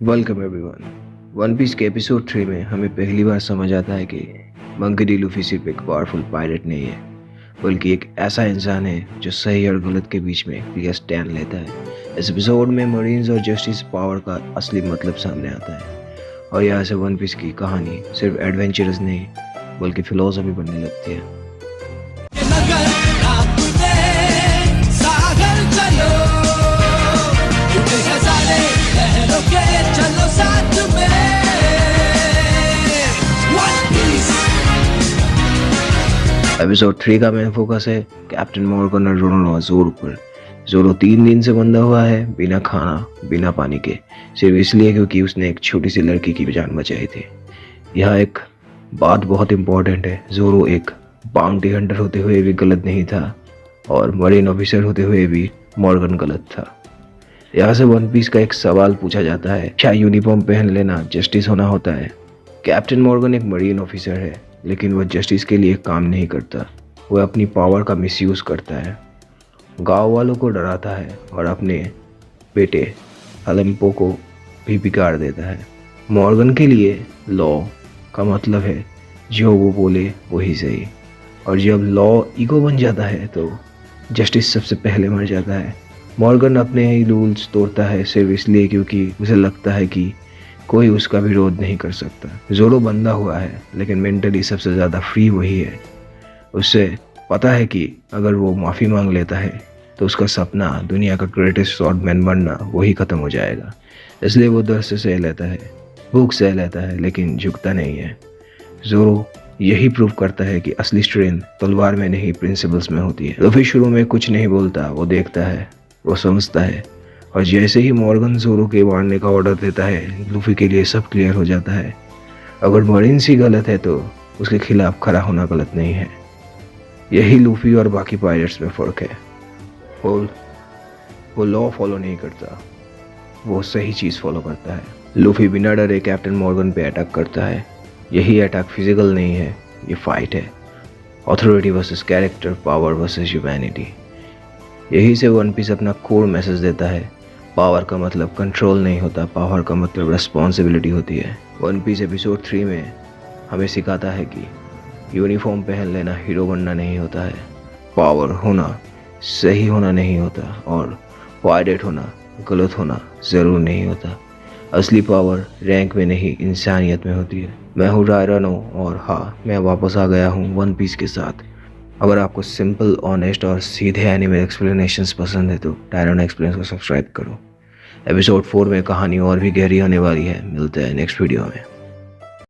Welcome everyone. One piece के episode 3 में हमें पहली बार समझ आता है कि मंकी डी लूफी सिर्फ एक पावरफुल पायलट नहीं है, बल्कि एक ऐसा इंसान है जो सही और गलत के बीच में क्लियर स्टैंड लेता है। इस एपिसोड में मरीन्स और जस्टिस पावर का असली मतलब सामने आता है और यहाँ से वन पीस की कहानी सिर्फ एडवेंचरस नहीं बल्कि फिलोसफी बनने लगती है। एपिसोड 3 का मेन फोकस है कैप्टन मॉर्गन और ज़ोरो पर। ज़ोरो 3 दिन से बंधा हुआ है, बिना खाना बिना पानी के, सिर्फ इसलिए क्योंकि उसने एक छोटी सी लड़की की जान बचाई थी। यह एक बात बहुत इंपॉर्टेंट है, ज़ोरो एक बाउंटी हंटर होते हुए भी गलत नहीं था और मरीन ऑफिसर होते हुए भी मॉर्गन गलत था। यहाँ से वन पीस का एक सवाल पूछा जाता है, क्या यूनिफॉर्म पहन लेना जस्टिस होना होता है? कैप्टन मॉर्गन एक मरीन ऑफिसर है, लेकिन वह जस्टिस के लिए काम नहीं करता। वह अपनी पावर का मिसयूज करता है, गांव वालों को डराता है और अपने बेटे अलेम्पो को भी बिगाड़ देता है। मॉर्गन के लिए लॉ का मतलब है जो वो बोले वही सही, और जब लॉ ईगो बन जाता है तो जस्टिस सबसे पहले मर जाता है। मॉर्गन अपने ही रूल्स तोड़ता है सिर्फ इसलिए क्योंकि उसे लगता है कि कोई उसका विरोध नहीं कर सकता। ज़ोरो बंधा हुआ है, लेकिन मेंटली सबसे ज़्यादा फ्री वही है। उससे पता है कि अगर वो माफ़ी मांग लेता है तो उसका सपना दुनिया का ग्रेटेस्ट स्वॉर्डमैन बनना वही ख़त्म हो जाएगा। इसलिए वो दर्द से सह लेता है, भूख सह लेता है, लेकिन झुकता नहीं है। ज़ोरो यही प्रूव करता है कि असली स्ट्रेंथ तलवार में नहीं प्रिंसिपल्स में होती है। लूफी शुरू में कुछ नहीं बोलता, वो देखता है, वो समझता है, और जैसे ही मॉर्गन ज़ोरो के मारने का ऑर्डर देता है, लूफी के लिए सब क्लियर हो जाता है। अगर मरीन्स ही गलत है तो उसके खिलाफ खड़ा होना गलत नहीं है। यही लूफी और बाकी पायलट्स में फ़र्क है। वो लॉ फॉलो नहीं करता, वो सही चीज़ फॉलो करता है। लूफी बिना डरे कैप्टन मॉर्गन पे अटैक करता है। यही अटैक फिजिकल नहीं है, ये फाइट है। Authority versus character, power versus humanity. यही से वन पीस अपना कोर मैसेज देता है, पावर का मतलब कंट्रोल नहीं होता, पावर का मतलब रिस्पॉन्सिबिलिटी होती है। वन पीस एपिसोड 3 में हमें सिखाता है कि यूनिफॉर्म पहन लेना हीरो बनना नहीं होता है, पावर होना सही होना नहीं होता, और पायलट होना गलत होना ज़रूर नहीं होता। असली पावर रैंक में नहीं, इंसानियत में होती है। मैं हूँ रायरानो, और हाँ, मैं वापस आ गया हूँ वन पीस के साथ। अगर आपको सिंपल, ऑनेस्ट और सीधे एनिमे एक्सप्लेनेशंस पसंद है तो टायरानो एक्सप्लेन्स को सब्सक्राइब करो। एपिसोड 4 में कहानी और भी गहरी होने वाली है। मिलते हैं नेक्स्ट वीडियो में।